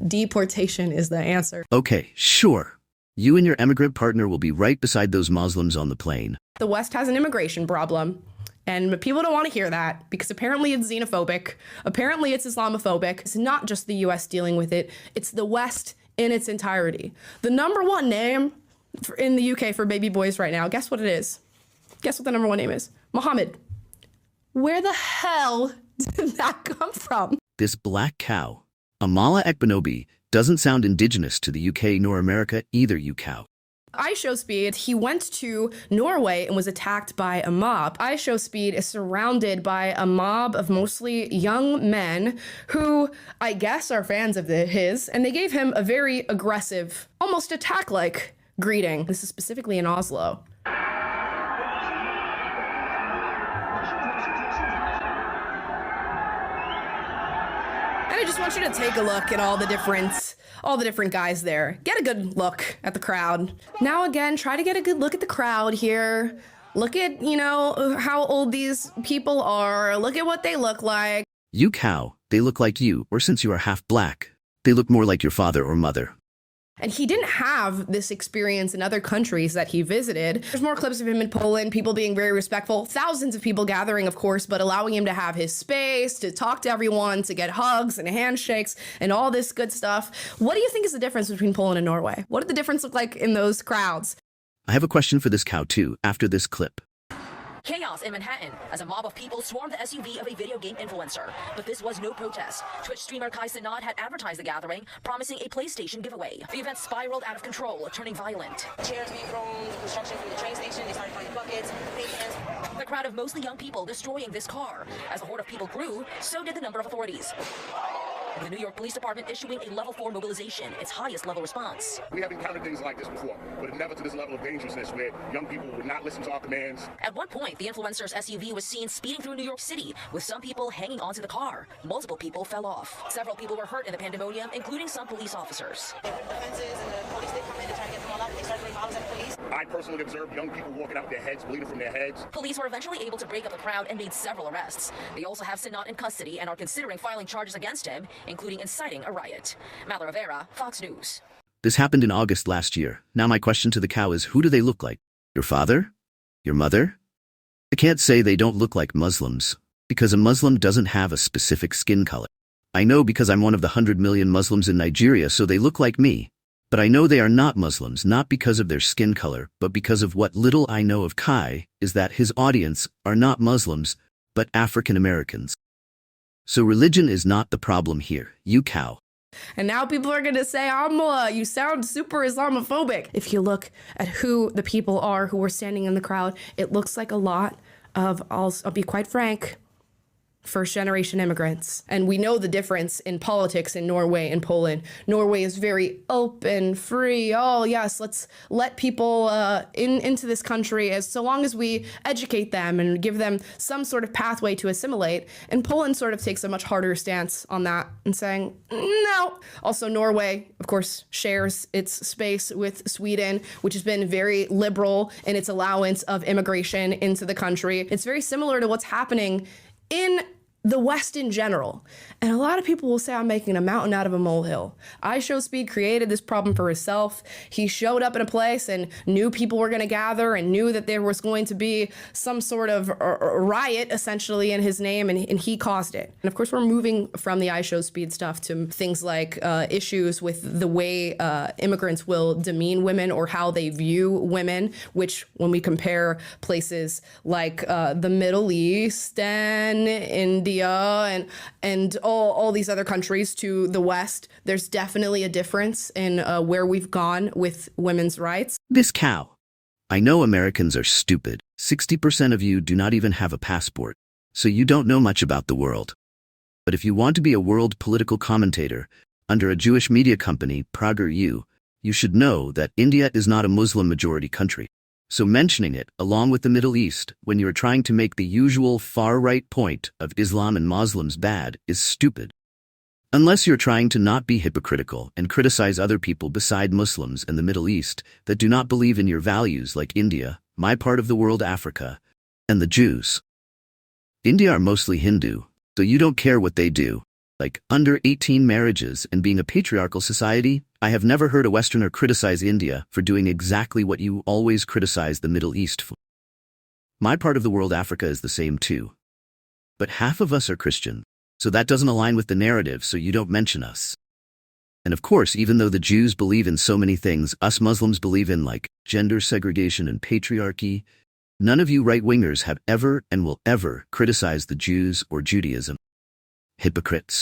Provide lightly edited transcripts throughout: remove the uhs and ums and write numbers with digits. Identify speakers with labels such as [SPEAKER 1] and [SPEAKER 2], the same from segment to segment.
[SPEAKER 1] Deportation is the answer.
[SPEAKER 2] Okay, sure. You and your immigrant partner will be right beside those Muslims on the plane.
[SPEAKER 1] The West has an immigration problem. And people don't want to hear that because apparently it's xenophobic. Apparently it's Islamophobic. It's not just the US dealing with it. It's the West in its entirety. The number one name in the UK for baby boys right now, guess what it is? Guess what the number one name is? Mohammed. Where the hell did that come from?
[SPEAKER 2] This black cow, Amala Ekpunobi, doesn't sound indigenous to the UK nor America either, you cow.
[SPEAKER 1] Speed, he went to Norway and was attacked by a mob. Speed is surrounded by a mob of mostly young men who I guess are fans of his, and they gave him a very aggressive, almost attack-like greeting. This is specifically in Oslo. And I just want you to take a look at all the different guys there. Get a good look at the crowd. Now again, try to get a good look at the crowd here. Look at, how old these people are. Look at what they look like.
[SPEAKER 2] You cow, they look like you, or since you are half black, they look more like your father or mother.
[SPEAKER 1] And he didn't have this experience in other countries that he visited. There's more clips of him in Poland, people being very respectful, thousands of people gathering, of course, but allowing him to have his space, to talk to everyone, to get hugs and handshakes and all this good stuff. What do you think is the difference between Poland and Norway? What did the difference look like in those crowds?
[SPEAKER 2] I have a question for this cow too, after this clip.
[SPEAKER 3] Chaos in Manhattan as a mob of people swarmed the SUV of a video game influencer. But this was no protest. Twitch streamer Kai Cenat had advertised the gathering, promising a PlayStation giveaway. The event spiraled out of control, turning violent.
[SPEAKER 4] Chairs being thrown, construction from the train station, they started throwing buckets, paint cans.
[SPEAKER 3] The crowd of mostly young people destroying this car. As the horde of people grew, so did the number of authorities. The New York Police Department issuing a level 4 mobilization, its highest level response.
[SPEAKER 5] We have encountered things like this before, but never to this level of dangerousness where young people would not listen to our commands.
[SPEAKER 3] At one point, the influencer's SUV was seen speeding through New York City, with some people hanging onto the car. Multiple people fell off. Several people were hurt in the pandemonium, including some police officers.
[SPEAKER 4] They ripped the fences and the police did come in to try to get them all up. They started throwing bombs at the police.
[SPEAKER 5] I personally observed young people walking out with their heads bleeding from their heads.
[SPEAKER 3] Police were eventually able to break up the crowd and made several arrests. They also have Cenat in custody and are considering filing charges against him, including inciting a riot. Mala Rivera, Fox News.
[SPEAKER 2] This happened in August last year. Now my question to the cow is, who do they look like? Your father? Your mother? I can't say they don't look like Muslims, because a Muslim doesn't have a specific skin color. I know because I'm one of the 100 million Muslims in Nigeria, so they look like me. But I know they are not Muslims, not because of their skin color, but because of what little I know of Kai, is that his audience are not Muslims, but African Americans. So religion is not the problem here, you cow.
[SPEAKER 1] And now people are going to say, Amala, you sound super Islamophobic. If you look at who the people are who were standing in the crowd, it looks like a lot of, I'll be quite frank, first-generation immigrants. And we know the difference in politics in Norway and Poland. Norway is very open, free. Oh, yes, let's let people into this country as so long as we educate them and give them some sort of pathway to assimilate. And Poland sort of takes a much harder stance on that and saying, no. Also, Norway, of course, shares its space with Sweden, which has been very liberal in its allowance of immigration into the country. It's very similar to what's happening in the West in general. And a lot of people will say I'm making a mountain out of a molehill. Speed created this problem for himself. He showed up in a place and knew people were going to gather and knew that there was going to be some sort of riot, essentially, in his name, and he caused it. And of course, we're moving from the Speed stuff to things like issues with the way immigrants will demean women or how they view women, which when we compare places like the Middle East and India and all these other countries to the West, there's definitely a difference in where we've gone with women's rights.
[SPEAKER 2] This cow. I know Americans are stupid. 60% of you do not even have a passport, so you don't know much about the world. But if you want to be a world political commentator under a Jewish media company, PragerU, you should know that India is not a Muslim-majority country. So mentioning it, along with the Middle East, when you are trying to make the usual far-right point of Islam and Muslims bad, is stupid. Unless you're trying to not be hypocritical and criticize other people beside Muslims and the Middle East that do not believe in your values like India, my part of the world Africa, and the Jews. India are mostly Hindu, so you don't care what they do. Like under 18 marriages and being a patriarchal society, I have never heard a Westerner criticize India for doing exactly what you always criticize the Middle East for. My part of the world, Africa, is the same too. But half of us are Christian, so that doesn't align with the narrative, so you don't mention us. And of course, even though the Jews believe in so many things us Muslims believe in, like gender segregation and patriarchy, none of you right-wingers have ever and will ever criticize the Jews or Judaism. Hypocrites.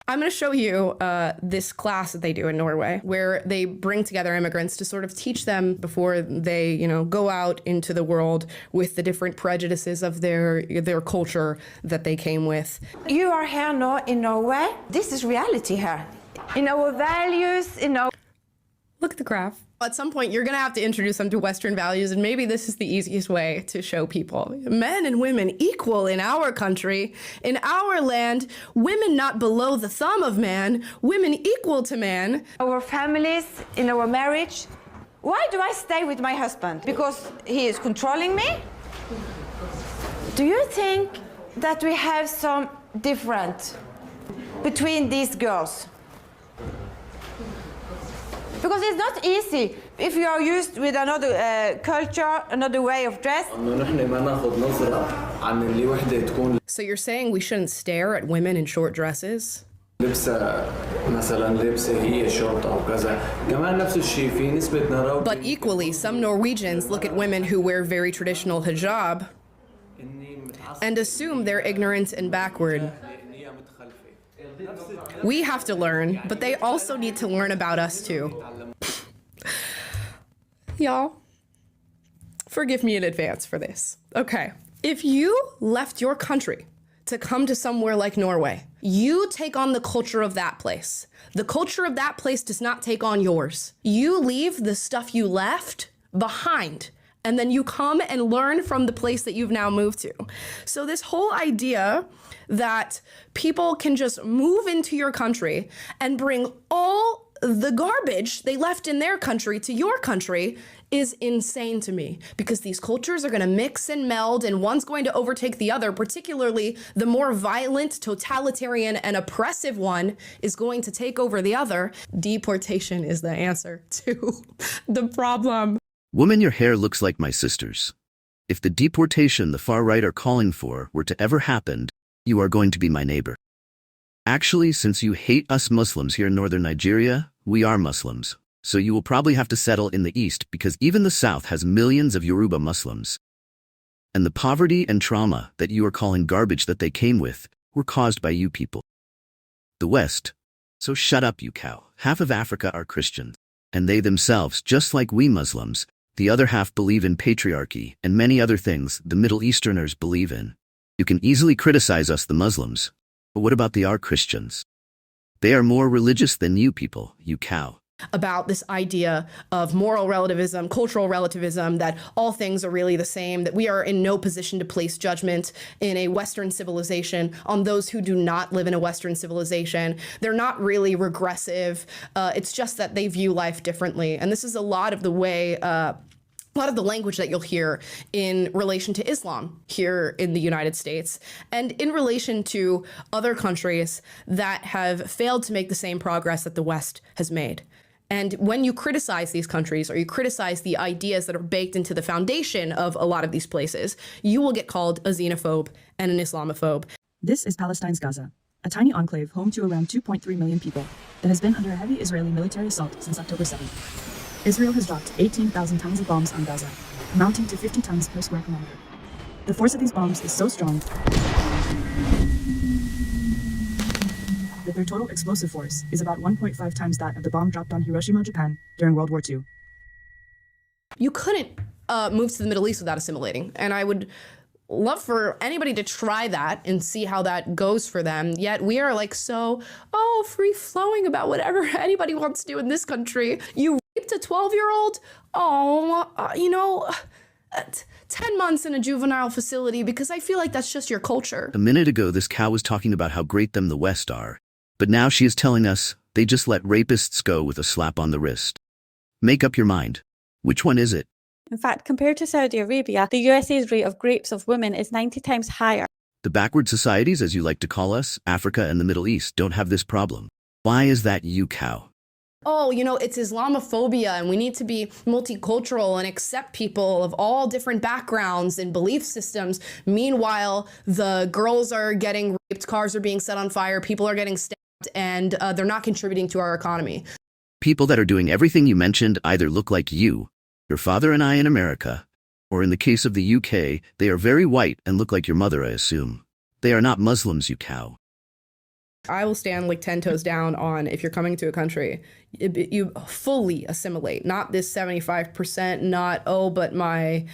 [SPEAKER 1] I'm going to show you this class that they do in Norway, where they bring together immigrants to sort of teach them before they, go out into the world with the different prejudices of their culture that they came with.
[SPEAKER 6] You are here now in Norway. This is reality here. In our values,
[SPEAKER 1] Look at the graph. At some point, you're going to have to introduce them to Western values, and maybe this is the easiest way to show people. Men and women equal in our country, in our land, women not below the thumb of man, women equal to man.
[SPEAKER 6] Our families, in our marriage. Why do I stay with my husband? Because he is controlling me? Do you think that we have some different between these girls? Because it's not easy if you are used with another culture, another way of dress.
[SPEAKER 1] So you're saying we shouldn't stare at women in short dresses?
[SPEAKER 7] But
[SPEAKER 1] equally, some Norwegians look at women who wear very traditional hijab and assume they're ignorant and backward. We have to learn, but they also need to learn about us too. Y'all, forgive me in advance for this. Okay, if you left your country to come to somewhere like Norway, you take on the culture of that place. The culture of that place does not take on yours. You leave the stuff you left behind, and then you come and learn from the place that you've now moved to. So this whole idea that people can just move into your country and bring all the garbage they left in their country to your country is insane to me, because these cultures are going to mix and meld, and one's going to overtake the other, particularly the more violent, totalitarian, and oppressive one is going to take over the other. Deportation is the answer to the problem.
[SPEAKER 2] Woman, your hair looks like my sister's. If the deportation the far right are calling for were to ever happen, you are going to be my neighbor. Actually, since you hate us Muslims here in northern Nigeria, we are Muslims. So you will probably have to settle in the east, because even the south has millions of Yoruba Muslims. And the poverty and trauma that you are calling garbage that they came with were caused by you people. The west. So shut up, you cow. Half of Africa are Christians, and they themselves, just like we Muslims, the other half believe in patriarchy and many other things the Middle Easterners believe in. You can easily criticize us, the Muslims, but what about the Christians? They are more religious than you people, you cow.
[SPEAKER 1] About this idea of moral relativism, cultural relativism, that all things are really the same, that we are in no position to place judgment in a Western civilization on those who do not live in a Western civilization. They're not really regressive. It's just that they view life differently. And this is a lot of the way a lot of the language that you'll hear in relation to Islam here in the United States and in relation to other countries that have failed to make the same progress that the West has made. And when you criticize these countries, or you criticize the ideas that are baked into the foundation of a lot of these places, you will get called a xenophobe and an Islamophobe.
[SPEAKER 8] This is Palestine's Gaza, a tiny enclave home to around 2.3 million people that has been under a heavy Israeli military assault since October 7th. Israel has dropped 18,000 tons of bombs on Gaza, amounting to 50 tons per square kilometer. The force of these bombs is so strong that their total explosive force is about 1.5 times that of the bomb dropped on Hiroshima, Japan during World War II.
[SPEAKER 1] You couldn't move to the Middle East without assimilating, and I would love for anybody to try that and see how that goes for them. Yet we are like free-flowing about whatever anybody wants to do in this country. You raped a 12-year-old? 10 months in a juvenile facility, because I feel like that's just your culture.
[SPEAKER 2] A minute ago, this cow was talking about how great them the West are. But now she is telling us they just let rapists go with a slap on the wrist. Make up your mind. Which one is it?
[SPEAKER 9] In fact, compared to Saudi Arabia, the USA's rate of rapes of women is 90 times higher.
[SPEAKER 2] The backward societies, as you like to call us, Africa and the Middle East, don't have this problem. Why is that, you cow?
[SPEAKER 1] Oh, it's Islamophobia and we need to be multicultural and accept people of all different backgrounds and belief systems. Meanwhile, the girls are getting raped, cars are being set on fire, people are getting stabbed, and they're not contributing to our economy.
[SPEAKER 2] People that are doing everything you mentioned either look like you, your father and I in America, or in the case of the UK, they are very white and look like your mother, I assume. They are not Muslims, you cow.
[SPEAKER 1] I will stand like 10 toes down on if you're coming to a country, you fully assimilate, not this 75%, not, but my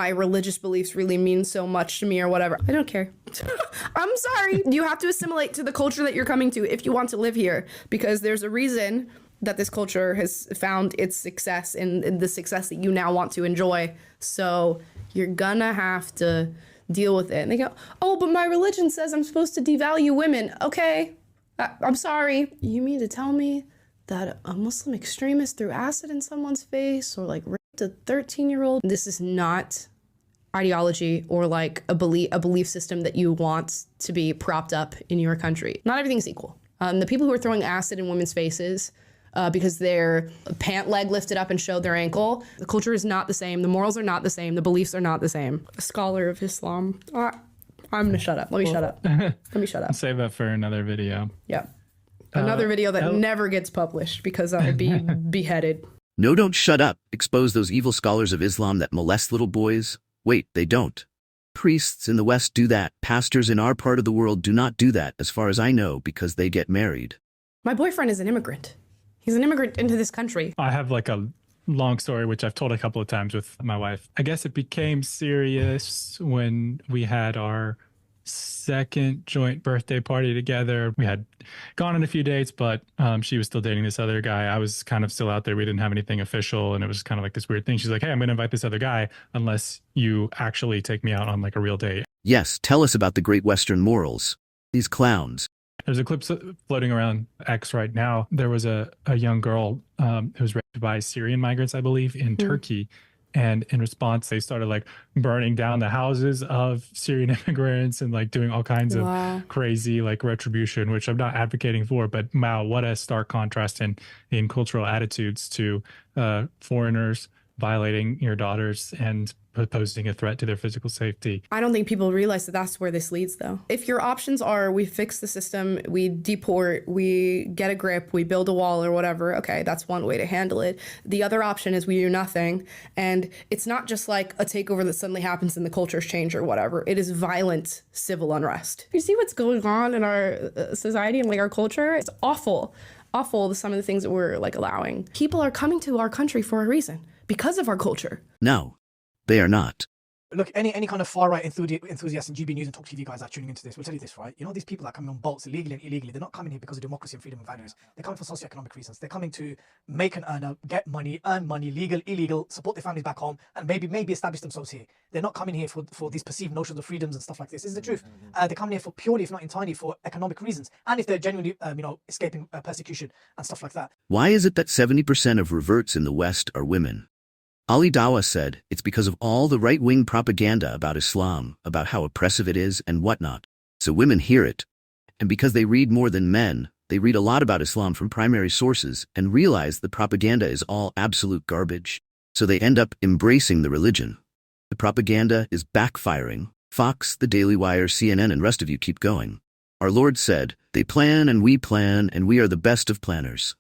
[SPEAKER 1] religious beliefs really mean so much to me or whatever. I don't care. I'm sorry. You have to assimilate to the culture that you're coming to if you want to live here, because there's a reason that this culture has found its success in the success that you now want to enjoy. So you're gonna have to deal with it. And they go, but my religion says I'm supposed to devalue women. Okay, I'm sorry. You mean to tell me that a Muslim extremist threw acid in someone's face or like raped a 13-year-old? This is not ideology or like a belief system that you want to be propped up in your country. Not everything's equal. The people who are throwing acid in women's faces because their pant leg lifted up and showed their ankle. The culture is not the same. The morals are not the same. The beliefs are not the same. A scholar of Islam. I'm gonna shut up. Let me shut up. Let me shut up.
[SPEAKER 7] Save that for another video.
[SPEAKER 1] Yeah. Another video that never gets published because I'll be beheaded.
[SPEAKER 2] No, don't shut up. Expose those evil scholars of Islam that molest little boys. Wait, they don't. Priests in the West do that. Pastors in our part of the world do not do that, as far as I know, because they get married.
[SPEAKER 1] My boyfriend is an immigrant. He's an immigrant into this country.
[SPEAKER 7] I have like a long story, which I've told a couple of times with my wife. I guess it became serious when we had our second joint birthday party together. We had gone on a few dates, but she was still dating this other guy. I was kind of still out there. We didn't have anything official. And it was kind of like this weird thing. She's like, hey, I'm going to invite this other guy unless you actually take me out on like a real date.
[SPEAKER 2] Yes, tell us about the Great Western morals. These clowns.
[SPEAKER 7] There's a clip floating around X right now. There was a young girl who was raped by Syrian migrants, I believe, in Turkey. And in response, they started like burning down the houses of Syrian immigrants and like doing all kinds of crazy like retribution, which I'm not advocating for. But wow, what a stark contrast in cultural attitudes to foreigners violating your daughters and posing a threat to their physical safety.
[SPEAKER 1] I don't think people realize that that's where this leads, though. If your options are we fix the system, we deport, we get a grip, we build a wall or whatever, okay, that's one way to handle it. The other option is we do nothing. And it's not just like a takeover that suddenly happens and the cultures change or whatever. It is violent civil unrest. You see what's going on in our society and like our culture? It's awful. Awful, some of the things that we're like allowing. People are coming to our country for a reason. Because of our culture.
[SPEAKER 2] No, they are not.
[SPEAKER 9] Look, any kind of far-right enthusiasts and GB News and Talk TV guys that are tuning into this will tell you this, right? You know, these people that are coming on boats illegally and illegally, they're not coming here because of democracy and freedom and values. They're coming for socioeconomic reasons. They're coming to make and earn, get money, earn money, legal, illegal, support their families back home, and maybe establish themselves here. They're not coming here for these perceived notions of freedoms and stuff like this. This is the truth. They're coming here for purely, if not entirely, for economic reasons, and if they're genuinely, escaping persecution and stuff like that.
[SPEAKER 2] Why is it that 70% of reverts in the West are women? Ali Dawa said it's because of all the right-wing propaganda about Islam, about how oppressive it is and whatnot. So women hear it. And because they read more than men, they read a lot about Islam from primary sources and realize the propaganda is all absolute garbage. So they end up embracing the religion. The propaganda is backfiring. Fox, the Daily Wire, CNN, and rest of you keep going. Our Lord said, they plan and we are the best of planners.